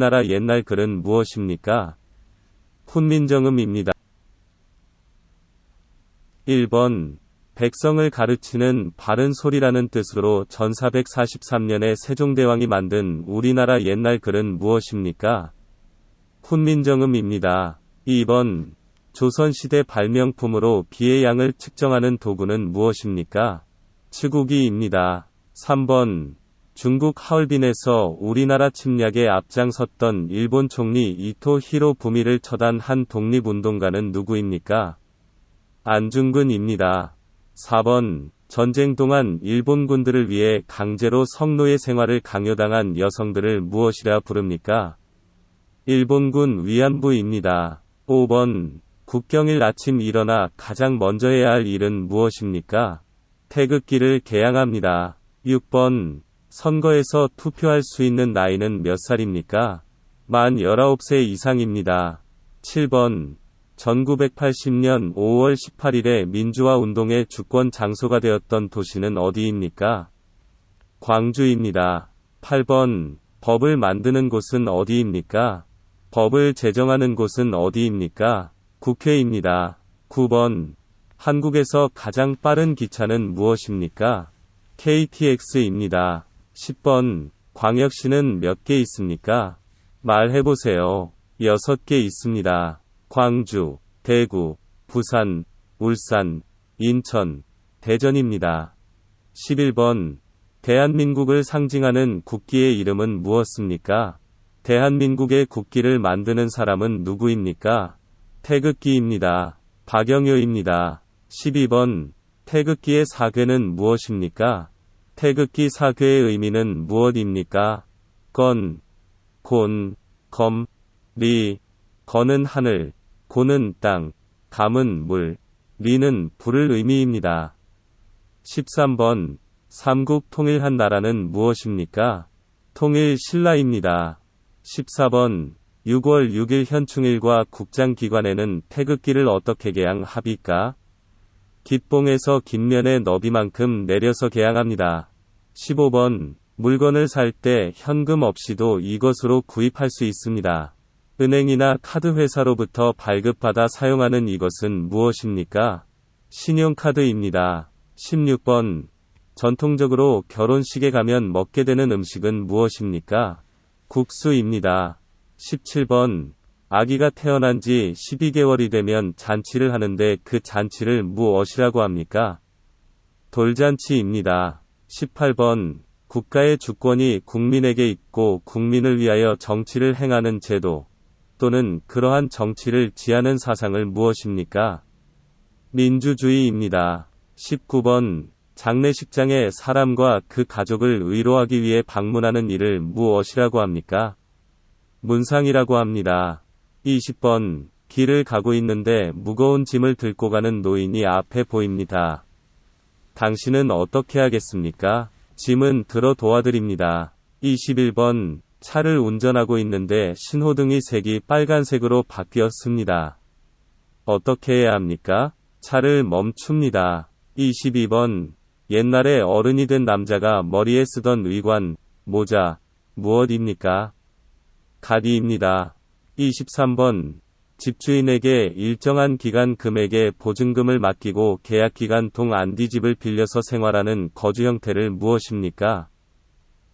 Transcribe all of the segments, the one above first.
우리나라 옛날 글은 무엇입니까? 훈민정음입니다. 1번. 백성을 가르치는 바른 소리라는 뜻으로 1443년에 세종대왕이 만든 우리나라 옛날 글은 무엇입니까? 훈민정음입니다. 2번. 조선시대 발명품으로 비의 양을 측정하는 도구는 무엇입니까? 치국이입니다. 3번. 중국 하얼빈에서 우리나라 침략에 앞장섰던 일본 총리 이토 히로부미를 처단한 독립운동가는 누구입니까? 안중근입니다. 4번. 전쟁 동안 일본군들을 위해 강제로 성노예 생활을 강요당한 여성들을 무엇이라 부릅니까? 일본군 위안부입니다. 5번. 국경일 아침 일어나 가장 먼저 해야 할 일은 무엇입니까? 태극기를 개양합니다. 6번. 선거에서 투표할 수 있는 나이는 몇 살입니까? 만 19세 이상입니다. 7번. 1980년 5월 18일에 민주화 운동의 주권 장소가 되었던 도시는 어디입니까? 광주입니다. 8번. 법을 만드는 곳은 어디입니까? 법을 제정하는 곳은 어디입니까? 국회입니다. 9번. 한국에서 가장 빠른 기차는 무엇입니까? KTX입니다. 10번. 광역시는 몇 개 있습니까? 말해보세요. 6개 있습니다. 광주, 대구, 부산, 울산, 인천, 대전입니다. 11번. 대한민국을 상징하는 국기의 이름은 무엇입니까? 대한민국의 국기를 만드는 사람은 누구입니까? 태극기입니다. 박영효입니다. 12번. 태극기의 사괴는 무엇입니까? 태극기 사괴의 의미는 무엇입니까? 건, 곤, 검, 리. 건은 하늘, 곤은 땅, 감은 물, 리는 불을 의미입니다. 13번. 삼국 통일한 나라는 무엇입니까? 통일 신라입니다. 14번. 6월 6일 현충일과 국장기관에는 태극기를 어떻게 개양합니까? 깃봉에서 깃면의 너비만큼 내려서 개양합니다. 15번. 물건을 살 때 현금 없이도 이것으로 구입할 수 있습니다. 은행이나 카드회사로부터 발급받아 사용하는 이것은 무엇입니까? 신용카드입니다. 16번. 전통적으로 결혼식에 가면 먹게 되는 음식은 무엇입니까? 국수입니다. 17번. 아기가 태어난 지 12개월이 되면 잔치를 하는데 그 잔치를 무엇이라고 합니까? 돌잔치입니다. 18번. 국가의 주권이 국민에게 있고 국민을 위하여 정치를 행하는 제도 또는 그러한 정치를 지하는 사상을 무엇입니까? 민주주의입니다. 19번. 장례식장에 사람과 그 가족을 위로하기 위해 방문하는 일을 무엇이라고 합니까? 문상이라고 합니다. 20번. 길을 가고 있는데 무거운 짐을 들고 가는 노인이 앞에 보입니다. 당신은 어떻게 하겠습니까? 짐은 들어 도와드립니다. 21번. 차를 운전하고 있는데 신호등이 색이 빨간색으로 바뀌었습니다. 어떻게 해야 합니까? 차를 멈춥니다. 22번. 옛날에 어른이 된 남자가 머리에 쓰던 의관, 모자, 무엇입니까? 가디입니다. 23번. 집주인에게 일정한 기간 금액의 보증금을 맡기고 계약기간 동 안디집을 빌려서 생활하는 거주 형태를 무엇입니까?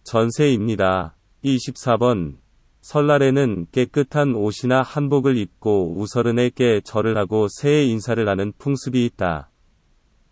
전세입니다. 24번. 설날에는 깨끗한 옷이나 한복을 입고 우서른에게 절을 하고 새해 인사를 하는 풍습이 있다.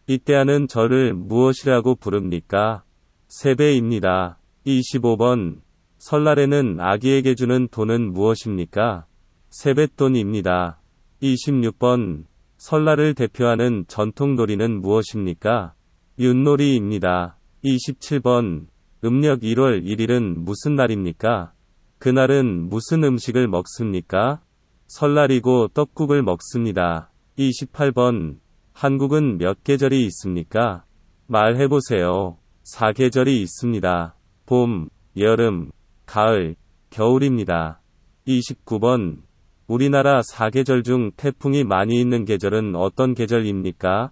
이때 하는 절을 무엇이라고 부릅니까? 세배입니다. 25번. 설날에는 아기에게 주는 돈은 무엇입니까? 세뱃돈입니다. 26번. 설날을 대표하는 전통놀이는 무엇입니까? 윷놀이입니다. 27번. 음력 1월 1일은 무슨 날입니까? 그날은 무슨 음식을 먹습니까? 설날이고 떡국을 먹습니다. 28번. 한국은 몇 계절이 있습니까? 말해보세요. 4계절이 있습니다. 봄, 여름, 가을, 겨울입니다. 29번. 우리나라 4계절 중 태풍이 많이 있는 계절은 어떤 계절입니까?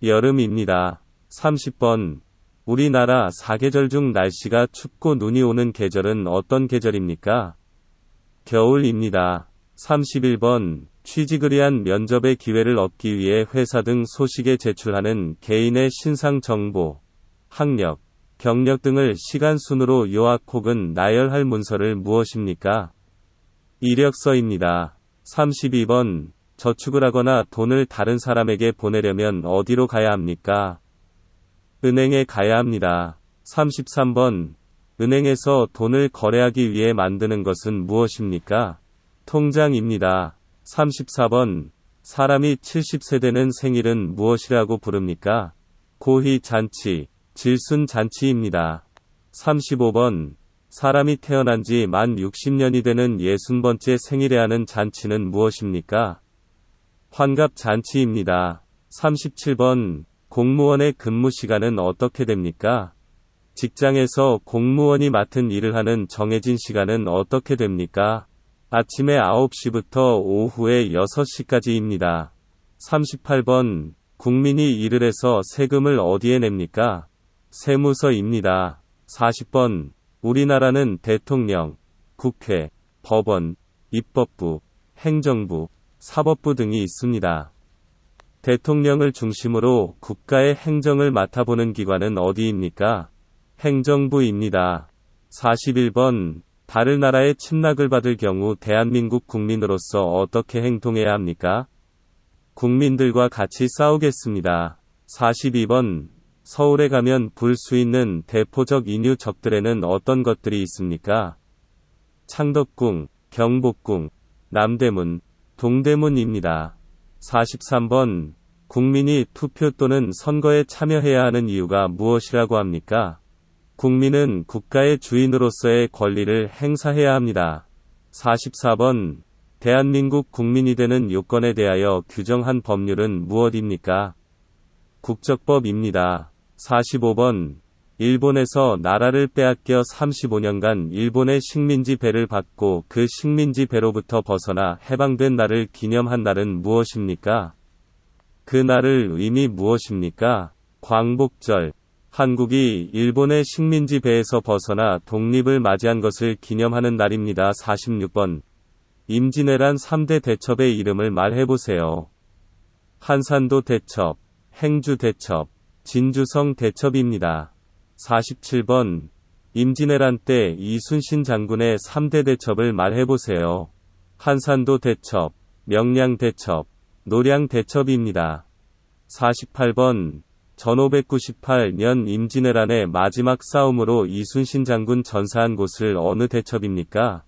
여름입니다. 30번. 우리나라 4계절 중 날씨가 춥고 눈이 오는 계절은 어떤 계절입니까? 겨울입니다. 31번 취직을 위한 면접의 기회를 얻기 위해 회사 등 소식에 제출하는 개인의 신상 정보, 학력, 경력 등을 시간 순으로 요약 혹은 나열할 문서를 무엇입니까? 이력서입니다. 32번 저축을 하거나 돈을 다른 사람에게 보내려면 어디로 가야 합니까? 은행에 가야 합니다. 33번 은행에서 돈을 거래하기 위해 만드는 것은 무엇입니까? 통장입니다. 34번 사람이 70세 되는 생일은 무엇이라고 부릅니까? 고희 잔치, 질순 잔치입니다. 35번 사람이 태어난 지 만 60년이 되는 60번째 생일에 하는 잔치는 무엇입니까? 환갑 잔치입니다. 37번 공무원의 근무 시간은 어떻게 됩니까? 직장에서 공무원이 맡은 일을 하는 정해진 시간은 어떻게 됩니까? 아침에 9시부터 오후에 6시까지입니다. 38번 국민이 일을 해서 세금을 어디에 냅니까? 세무서입니다. 40번 우리나라는 대통령, 국회, 법원, 입법부, 행정부, 사법부 등이 있습니다. 대통령을 중심으로 국가의 행정을 맡아보는 기관은 어디입니까? 행정부입니다. 41번 다른 나라의 침략을 받을 경우 대한민국 국민으로서 어떻게 행동해야 합니까? 국민들과 같이 싸우겠습니다. 42번 서울에 가면 볼 수 있는 대표적 인유적들에는 어떤 것들이 있습니까? 창덕궁, 경복궁, 남대문, 동대문입니다. 43번 국민이 투표 또는 선거에 참여해야 하는 이유가 무엇이라고 합니까? 국민은 국가의 주인으로서의 권리를 행사해야 합니다. 44번 대한민국 국민이 되는 요건에 대하여 규정한 법률은 무엇입니까? 국적법입니다. 45번 일본에서 나라를 빼앗겨 35년간 일본의 식민지 배를 받고 그 식민지 배로부터 벗어나 해방된 날을 기념한 날은 무엇입니까? 그 날의 의미 무엇입니까? 광복절. 한국이 일본의 식민지 배에서 벗어나 독립을 맞이한 것을 기념하는 날입니다. 46번 임진왜란 3대 대첩의 이름을 말해보세요. 한산도 대첩, 행주 대첩, 진주성 대첩입니다. 47번 임진왜란 때 이순신 장군의 3대 대첩을 말해보세요. 한산도 대첩, 명량 대첩, 노량 대첩입니다. 48번 1598년 임진왜란의 마지막 싸움으로 이순신 장군 전사한 곳을 어느 대첩입니까?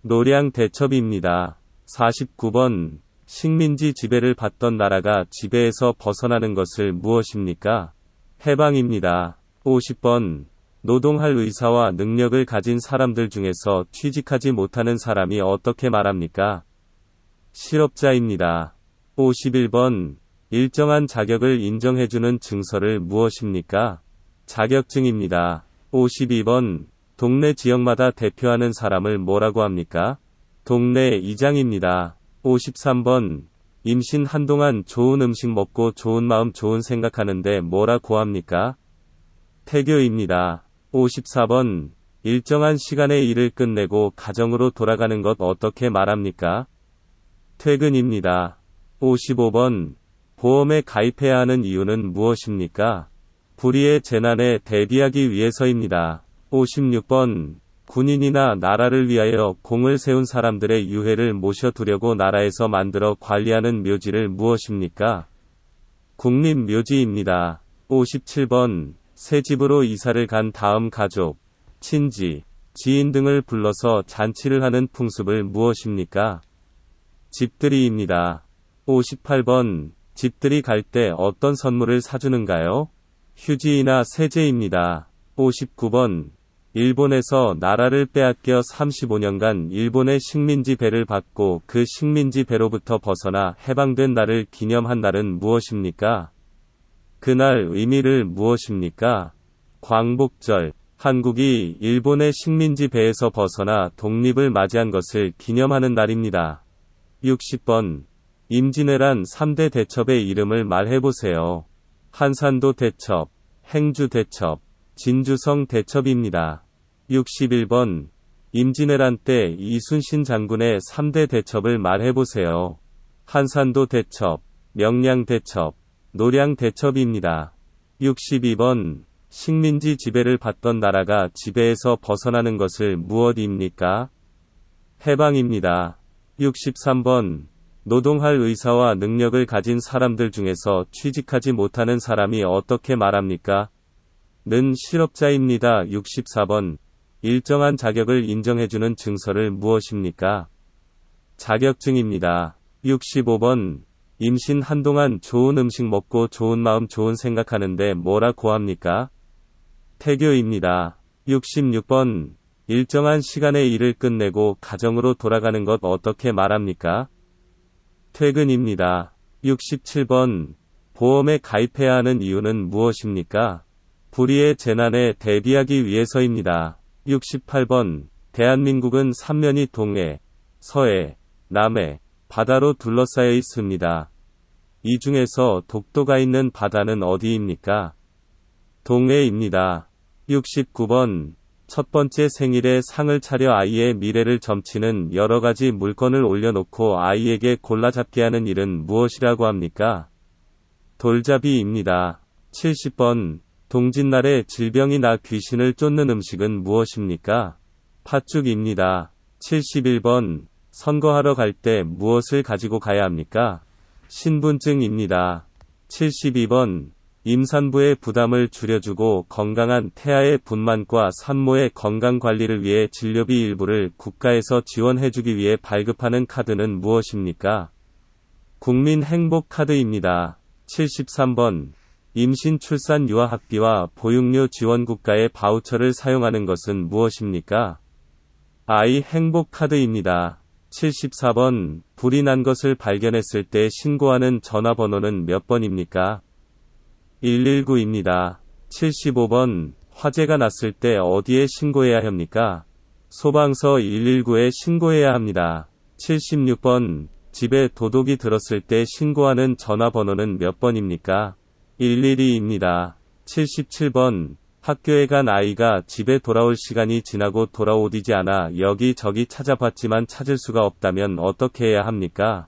노량 대첩입니다. 49번 식민지 지배를 받던 나라가 지배에서 벗어나는 것을 무엇입니까? 해방입니다. 50번 노동할 의사와 능력을 가진 사람들 중에서 취직하지 못하는 사람이 어떻게 말합니까? 실업자입니다. 51번 일정한 자격을 인정해주는 증서를 무엇입니까? 자격증입니다. 52번 동네 지역마다 대표하는 사람을 뭐라고 합니까? 동네 이장입니다. 53번 임신 한동안 좋은 음식 먹고 좋은 마음 좋은 생각하는데 뭐라고 합니까? 태교입니다. 54번 일정한 시간에 일을 끝내고 가정으로 돌아가는 것 어떻게 말합니까? 퇴근입니다. 55번 보험에 가입해야 하는 이유는 무엇입니까? 불의의 재난에 대비하기 위해서입니다. 56번 군인이나 나라를 위하여 공을 세운 사람들의 유해를 모셔두려고 나라에서 만들어 관리하는 묘지를 무엇입니까? 국립묘지입니다. 57번 새 집으로 이사를 간 다음 가족, 친지, 지인 등을 불러서 잔치를 하는 풍습을 무엇입니까? 집들이입니다. 58번 집들이 갈 때 어떤 선물을 사주는가요? 휴지이나 세제입니다. 59번 일본에서 나라를 빼앗겨 35년간 일본의 식민지 배를 받고 그 식민지 배로부터 벗어나 해방된 날을 기념한 날은 무엇입니까? 그날 의미를 무엇입니까? 광복절. 한국이 일본의 식민지 배에서 벗어나 독립을 맞이한 것을 기념하는 날입니다. 60번 임진왜란 3대 대첩의 이름을 말해보세요. 한산도 대첩, 행주 대첩, 진주성 대첩입니다. 61번 임진왜란 때 이순신 장군의 3대 대첩을 말해보세요. 한산도 대첩, 명량 대첩, 노량 대첩입니다. 62번. 식민지 지배를 받던 나라가 지배에서 벗어나는 것을 무엇입니까? 해방입니다. 63번. 노동할 의사와 능력을 가진 사람들 중에서 취직하지 못하는 사람이 어떻게 말합니까? 는 실업자입니다. 64번. 일정한 자격을 인정해주는 증서를 무엇입니까? 자격증입니다. 65번. 임신 한동안 좋은 음식 먹고 좋은 마음 좋은 생각하는데 뭐라고 합니까? 태교입니다. 66번. 일정한 시간에 일을 끝내고 가정으로 돌아가는 것 어떻게 말합니까? 퇴근입니다. 67번. 보험에 가입해야 하는 이유는 무엇입니까? 불의의 재난에 대비하기 위해서입니다. 68번. 대한민국은 삼면이 동해, 서해, 남해, 바다로 둘러싸여 있습니다. 이 중에서 독도가 있는 바다는 어디입니까? 동해입니다. 69번. 첫 번째 생일에 상을 차려 아이의 미래를 점치는 여러 가지 물건을 올려놓고 아이에게 골라잡게 하는 일은 무엇이라고 합니까? 돌잡이입니다. 70번. 동짓날에 질병이 나 귀신을 쫓는 음식은 무엇입니까? 팥죽입니다. 71번. 선거하러 갈 때 무엇을 가지고 가야 합니까? 신분증입니다. 72번. 임산부의 부담을 줄여주고 건강한 태아의 분만과 산모의 건강관리를 위해 진료비 일부를 국가에서 지원해주기 위해 발급하는 카드는 무엇입니까? 국민행복카드입니다. 73번. 임신 출산 유아학비와 보육료 지원 국가의 바우처를 사용하는 것은 무엇입니까? 아이 행복카드입니다. 74번. 불이 난 것을 발견했을 때 신고하는 전화번호는 몇 번입니까? 119입니다. 75번. 화재가 났을 때 어디에 신고해야 합니까? 소방서 119에 신고해야 합니다. 76번. 집에 도둑이 들었을 때 신고하는 전화번호는 몇 번입니까? 112입니다. 77번. 학교에 간 아이가 집에 돌아올 시간이 지나고 돌아오지 않아 여기저기 찾아봤지만 찾을 수가 없다면 어떻게 해야 합니까?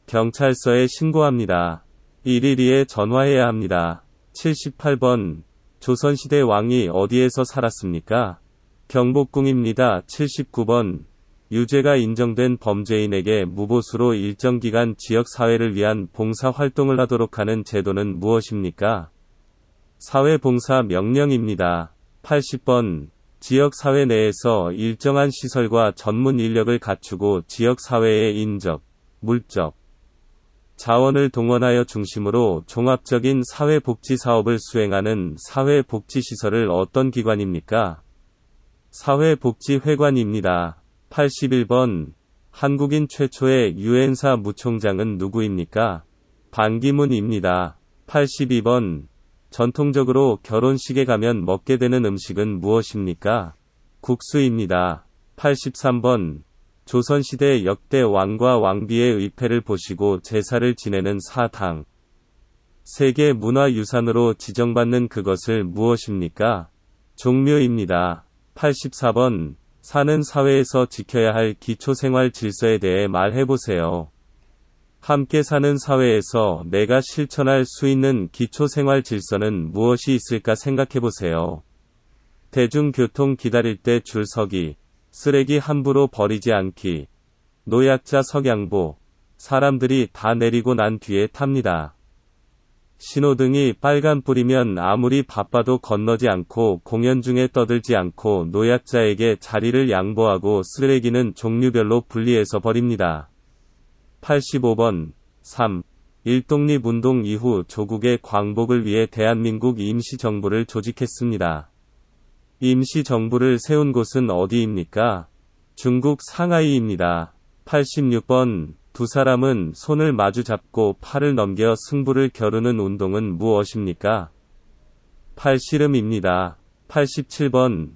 경찰서에 신고합니다. 112에 전화해야 합니다. 78번. 조선시대 왕이 어디에서 살았습니까? 경복궁입니다. 79번. 유죄가 인정된 범죄인에게 무보수로 일정 기간 지역사회를 위한 봉사활동을 하도록 하는 제도는 무엇입니까? 사회봉사 명령입니다. 80번. 지역사회 내에서 일정한 시설과 전문 인력을 갖추고 지역사회의 인적, 물적, 자원을 동원하여 중심으로 종합적인 사회복지사업을 수행하는 사회복지시설을 어떤 기관입니까? 사회복지회관입니다. 81번. 한국인 최초의 유엔사 무총장은 누구입니까? 반기문입니다. 82번. 전통적으로 결혼식에 가면 먹게 되는 음식은 무엇입니까? 국수입니다. 83번. 조선시대 역대 왕과 왕비의 의패를 보시고 제사를 지내는 사당. 세계 문화유산으로 지정받는 그것을 무엇입니까? 종묘입니다. 84번. 사는 사회에서 지켜야 할 기초생활 질서에 대해 말해보세요. 함께 사는 사회에서 내가 실천할 수 있는 기초생활 질서는 무엇이 있을까 생각해보세요. 대중교통 기다릴 때 줄 서기, 쓰레기 함부로 버리지 않기, 노약자 석양보, 사람들이 다 내리고 난 뒤에 탑니다. 신호등이 빨간불이면 아무리 바빠도 건너지 않고 공연 중에 떠들지 않고 노약자에게 자리를 양보하고 쓰레기는 종류별로 분리해서 버립니다. 85번. 3. 일독립운동 이후 조국의 광복을 위해 대한민국 임시정부를 조직했습니다. 임시정부를 세운 곳은 어디입니까? 중국 상하이입니다. 86번. 두 사람은 손을 마주 잡고 팔을 넘겨 승부를 겨루는 운동은 무엇입니까? 팔씨름입니다. 87번.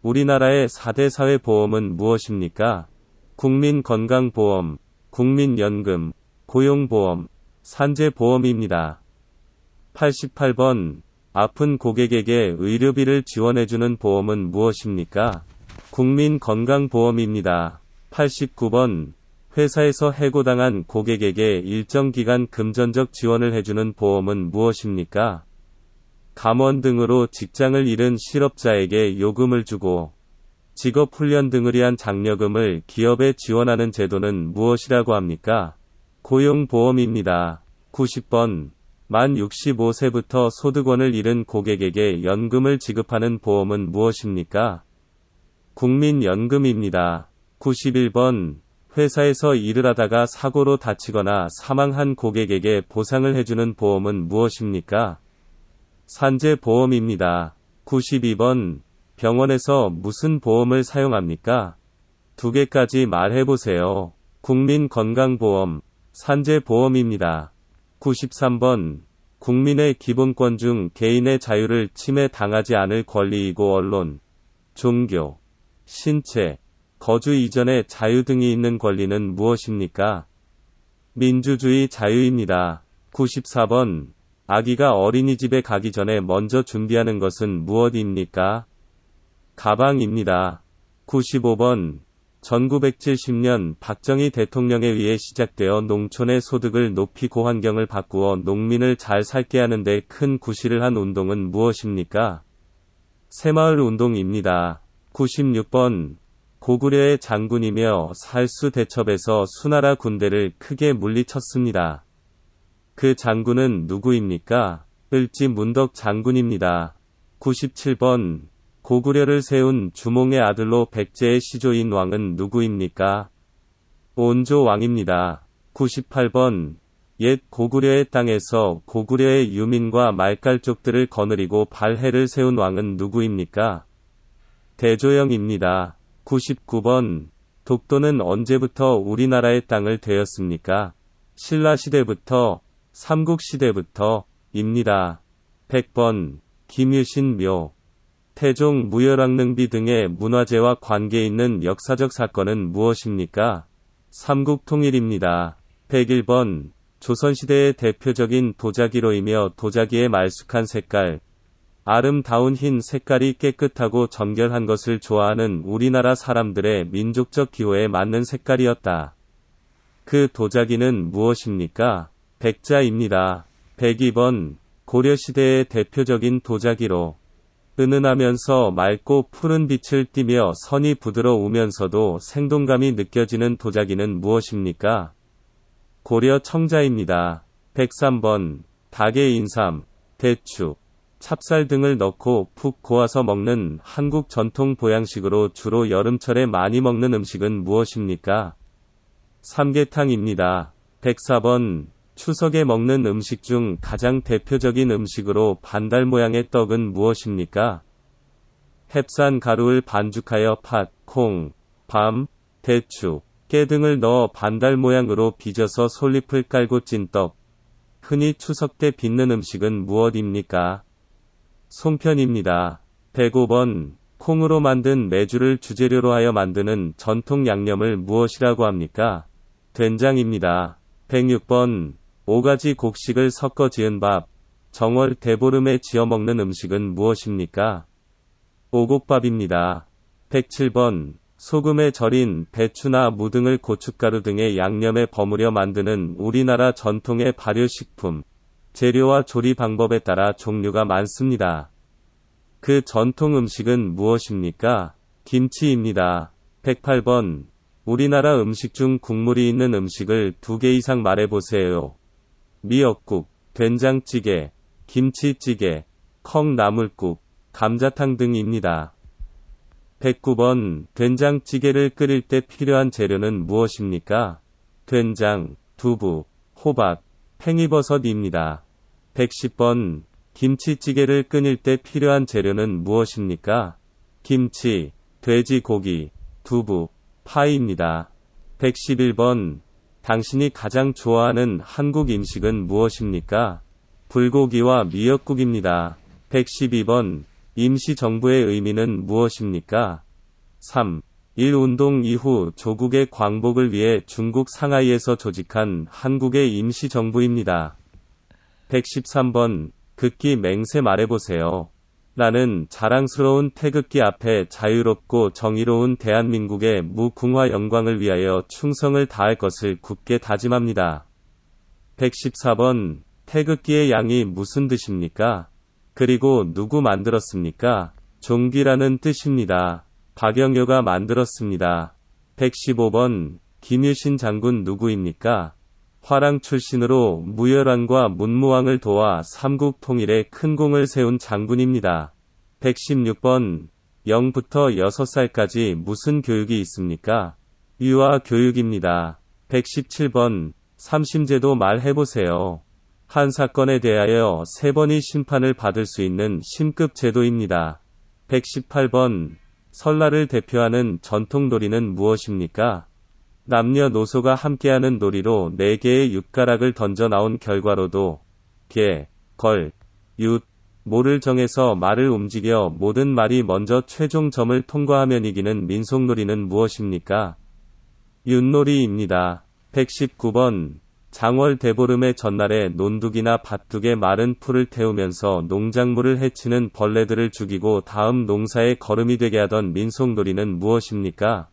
우리나라의 4대 사회보험은 무엇입니까? 국민건강보험, 국민연금, 고용보험, 산재보험입니다. 88번. 아픈 고객에게 의료비를 지원해주는 보험은 무엇입니까? 국민건강보험입니다. 89번. 회사에서 해고당한 고객에게 일정 기간 금전적 지원을 해주는 보험은 무엇입니까? 감원 등으로 직장을 잃은 실업자에게 요금을 주고 직업훈련 등을 위한 장려금을 기업에 지원하는 제도는 무엇이라고 합니까? 고용보험입니다. 90번. 만 65세부터 소득원을 잃은 고객에게 연금을 지급하는 보험은 무엇입니까? 국민연금입니다. 91번. 회사에서 일을 하다가 사고로 다치거나 사망한 고객에게 보상을 해주는 보험은 무엇입니까? 산재보험입니다. 92번. 병원에서 무슨 보험을 사용합니까? 2개까지 말해보세요. 국민건강보험, 산재보험입니다. 93번. 국민의 기본권 중 개인의 자유를 침해당하지 않을 권리이고 언론, 종교, 신체, 거주 이전의 자유 등이 있는 권리는 무엇입니까? 민주주의 자유입니다. 94번. 아기가 어린이집에 가기 전에 먼저 준비하는 것은 무엇입니까? 가방입니다. 95번. 1970년 박정희 대통령에 의해 시작되어 농촌의 소득을 높이 고환경을 바꾸어 농민을 잘 살게 하는 데 큰 구실을 한 운동은 무엇입니까? 새마을 운동입니다. 96번. 고구려의 장군이며 살수 대첩에서 수나라 군대를 크게 물리쳤습니다. 그 장군은 누구입니까? 을지문덕 장군입니다. 97번. 고구려를 세운 주몽의 아들로 백제의 시조인 왕은 누구입니까? 온조 왕입니다. 98번. 옛 고구려의 땅에서 고구려의 유민과 말갈족들을 거느리고 발해를 세운 왕은 누구입니까? 대조영입니다. 99번. 독도는 언제부터 우리나라의 땅을 되었습니까? 신라시대부터, 삼국시대부터, 입니다. 100번. 김유신 묘, 태종 무열왕릉비 등의 문화재와 관계 있는 역사적 사건은 무엇입니까? 삼국통일입니다. 101번. 조선시대의 대표적인 도자기로이며 도자기의 말쑥한 색깔, 아름다운 흰 색깔이 깨끗하고 정결한 것을 좋아하는 우리나라 사람들의 민족적 기호에 맞는 색깔이었다. 그 도자기는 무엇입니까? 백자입니다. 102번. 고려시대의 대표적인 도자기로 은은하면서 맑고 푸른 빛을 띠며 선이 부드러우면서도 생동감이 느껴지는 도자기는 무엇입니까? 고려 청자입니다. 103번. 닭에 인삼, 대추, 찹쌀 등을 넣고 푹 고아서 먹는 한국 전통 보양식으로 주로 여름철에 많이 먹는 음식은 무엇입니까? 삼계탕입니다. 104번. 추석에 먹는 음식 중 가장 대표적인 음식으로 반달 모양의 떡은 무엇입니까? 햅산 가루를 반죽하여 팥, 콩, 밤, 대추, 깨 등을 넣어 반달 모양으로 빚어서 솔잎을 깔고 찐 떡. 흔히 추석 때 빚는 음식은 무엇입니까? 송편입니다. 105번. 콩으로 만든 메주를 주재료로 하여 만드는 전통 양념을 무엇이라고 합니까? 된장입니다. 106번. 5가지 곡식을 섞어 지은 밥, 정월 대보름에 지어 먹는 음식은 무엇입니까? 오곡밥입니다. 107번. 소금에 절인 배추나 무 등을 고춧가루 등의 양념에 버무려 만드는 우리나라 전통의 발효식품. 재료와 조리 방법에 따라 종류가 많습니다. 그 전통 음식은 무엇입니까? 김치입니다. 108번. 우리나라 음식 중 국물이 있는 음식을 2개 이상 말해보세요. 미역국, 된장찌개, 김치찌개, 콩나물국, 감자탕 등입니다. 109번. 된장찌개를 끓일 때 필요한 재료는 무엇입니까? 된장, 두부, 호박, 팽이버섯입니다. 110번. 김치찌개를 끓일 때 필요한 재료는 무엇입니까? 김치, 돼지고기, 두부, 파입니다. 111번. 당신이 가장 좋아하는 한국 음식은 무엇입니까? 불고기와 미역국입니다. 112번. 임시정부의 의미는 무엇입니까? 3. 1운동 이후 조국의 광복을 위해 중국 상하이에서 조직한 한국의 임시정부입니다. 113번. 극기 맹세 말해보세요. 나는 자랑스러운 태극기 앞에 자유롭고 정의로운 대한민국의 무궁화 영광을 위하여 충성을 다할 것을 굳게 다짐합니다. 114번 태극기의 양이 무슨 뜻입니까? 그리고 누구 만들었습니까? 종기라는 뜻입니다. 박영효가 만들었습니다. 115번 김유신 장군 누구입니까? 화랑 출신으로 무열왕과 문무왕을 도와 삼국 통일에 큰 공을 세운 장군입니다. 116번 0부터 6살까지 무슨 교육이 있습니까? 유아 교육입니다. 117번 삼심제도 말해보세요. 한 사건에 대하여 3번이 심판을 받을 수 있는 심급 제도입니다. 118번 설날을 대표하는 전통놀이는 무엇입니까? 남녀노소가 함께하는 놀이로 4개의 윷가락을 던져 나온 결과로도 개, 걸, 윷, 모를 정해서 말을 움직여 모든 말이 먼저 최종 점을 통과하면 이기는 민속놀이는 무엇입니까? 윷놀이입니다. 119번 장월 대보름의 전날에 논둑이나 밭둑에 마른 풀을 태우면서 농작물을 해치는 벌레들을 죽이고 다음 농사에 거름이 되게 하던 민속놀이는 무엇입니까?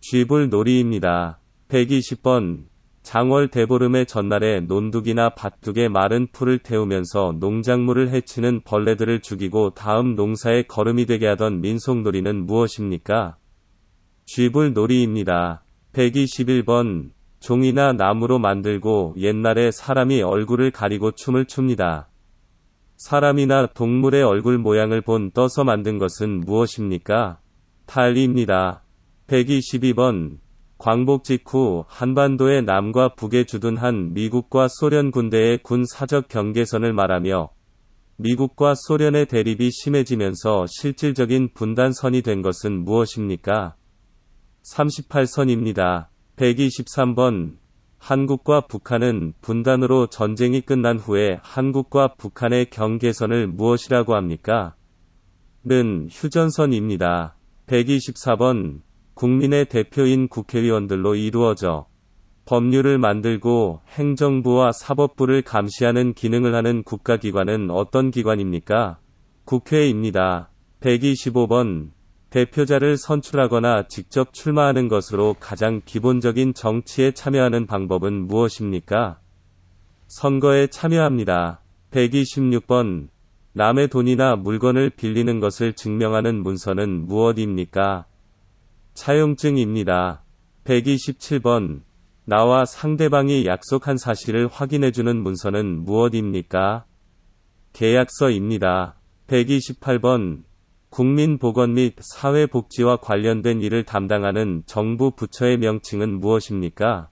쥐불놀이입니다. 120번 장월 대보름의 전날에 논둑이나 밭둑에 마른 풀을 태우면서 농작물을 해치는 벌레들을 죽이고 다음 농사에 거름이 되게 하던 민속놀이는 무엇입니까? 쥐불놀이입니다. 121번 종이나 나무로 만들고 옛날에 사람이 얼굴을 가리고 춤을 춥니다. 사람이나 동물의 얼굴 모양을 떠서 만든 것은 무엇입니까? 탈입니다. 122번 광복 직후 한반도의 남과 북에 주둔한 미국과 소련 군대의 군 사적 경계선을 말하며 미국과 소련의 대립이 심해지면서 실질적인 분단선이 된 것은 무엇입니까? 38선입니다. 123번 한국과 북한은 분단으로 전쟁이 끝난 후에 한국과 북한의 경계선을 무엇이라고 합니까? 는 휴전선입니다. 124번 국민의 대표인 국회의원들로 이루어져 법률을 만들고 행정부와 사법부를 감시하는 기능을 하는 국가기관은 어떤 기관입니까? 국회입니다. 125번 대표자를 선출하거나 직접 출마하는 것으로 가장 기본적인 정치에 참여하는 방법은 무엇입니까? 선거에 참여합니다. 126번 남의 돈이나 물건을 빌리는 것을 증명하는 문서는 무엇입니까? 차용증입니다. 127번 나와 상대방이 약속한 사실을 확인해주는 문서는 무엇입니까? 계약서입니다. 128번 국민보건 및 사회복지와 관련된 일을 담당하는 정부 부처의 명칭은 무엇입니까?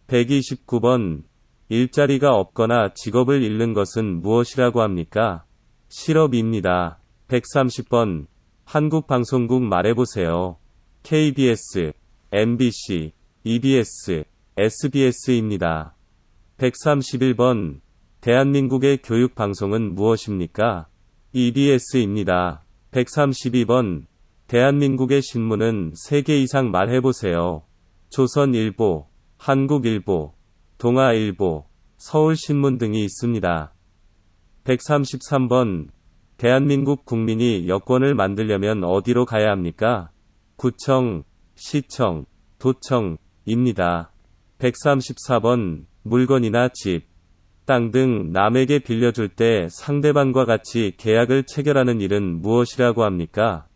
129번 일자리가 없거나 직업을 잃는 것은 무엇이라고 합니까? 실업입니다. 130번 한국방송국 말해보세요. KBS, MBC, EBS, SBS입니다. 131번 대한민국의 교육방송은 무엇입니까? EBS입니다. 132번 대한민국의 신문은 3개 이상 말해보세요. 조선일보, 한국일보, 동아일보, 서울신문 등이 있습니다. 133번 대한민국 국민이 여권을 만들려면 어디로 가야 합니까? 구청, 시청, 도청입니다. 134번 물건이나 집, 땅 등 남에게 빌려줄 때 상대방과 같이 계약을 체결하는 일은 무엇이라고 합니까?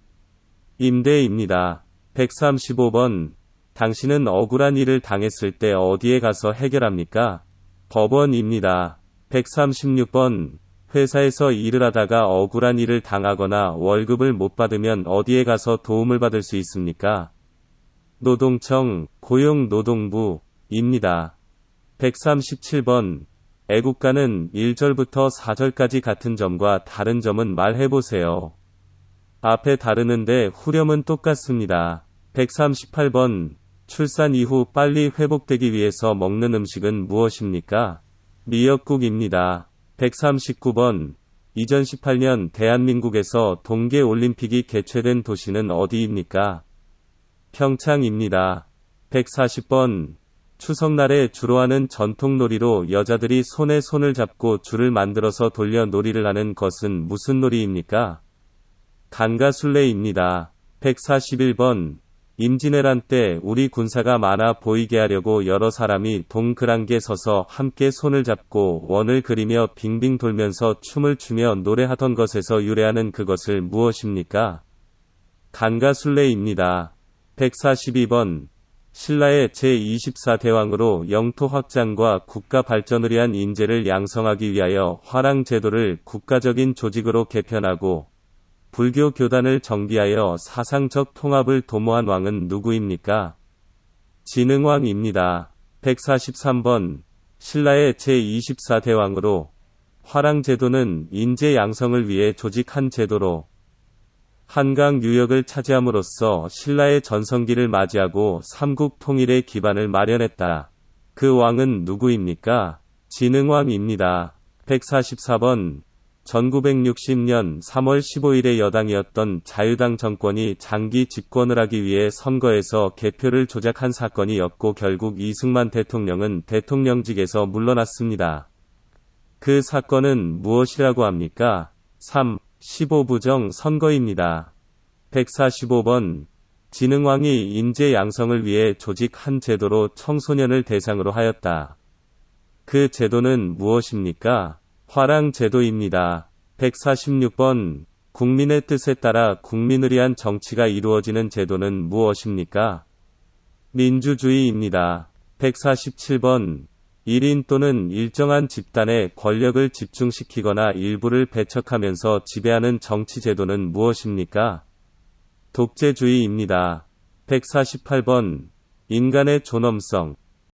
임대입니다. 135번 당신은 억울한 일을 당했을 때 어디에 가서 해결합니까? 법원입니다. 136번 회사에서 일을 하다가 억울한 일을 당하거나 월급을 못 받으면 어디에 가서 도움을 받을 수 있습니까? 노동청, 고용노동부입니다. 137번 애국가는 1절부터 4절까지 같은 점과 다른 점은 말해보세요. 앞에 다르는데 후렴은 똑같습니다. 138번 출산 이후 빨리 회복되기 위해서 먹는 음식은 무엇입니까? 미역국입니다. 139번 2018년 대한민국에서 동계올림픽이 개최된 도시는 어디입니까? 평창입니다. 140번 추석날에 주로 하는 전통놀이로 여자들이 손에 손을 잡고 줄을 만들어서 돌려 놀이를 하는 것은 무슨 놀이입니까? 간가술래입니다. 141번. 임진왜란 때 우리 군사가 많아 보이게 하려고 여러 사람이 동그랗게 서서 함께 손을 잡고 원을 그리며 빙빙 돌면서 춤을 추며 노래하던 것에서 유래하는 그것을 무엇입니까? 간가술래입니다. 142번. 신라의 제24대왕으로 영토 확장과 국가 발전을 위한 인재를 양성하기 위하여 화랑제도를 국가적인 조직으로 개편하고 불교 교단을 정비하여 사상적 통합을 도모한 왕은 누구입니까? 진흥왕입니다. 143번. 신라의 제24대왕으로 화랑제도는 인재 양성을 위해 조직한 제도로 한강 유역을 차지함으로써 신라의 전성기를 맞이하고 삼국 통일의 기반을 마련했다. 그 왕은 누구입니까? 진흥왕입니다. 144번. 1960년 3월 15일에 여당이었던 자유당 정권이 장기 집권을 하기 위해 선거에서 개표를 조작한 사건이 었고 결국 이승만 대통령은 대통령직에서 물러났습니다. 그 사건은 무엇이라고 합니까? 3. 15부정 선거입니다. 145번. 진흥왕이 인재 양성을 위해 조직한 제도로 청소년을 대상으로 하였다. 그 제도는 무엇입니까? 화랑제도입니다. 146번. 국민의 뜻에 따라 국민을 위한 정치가 이루어지는 제도는 무엇입니까? 민주주의입니다. 147번. 1인 또는 일정한 집단의 권력을 집중시키거나 일부를 배척하면서 지배하는 정치 제도는 무엇입니까? 독재주의입니다. 148번. 인간의 존엄성.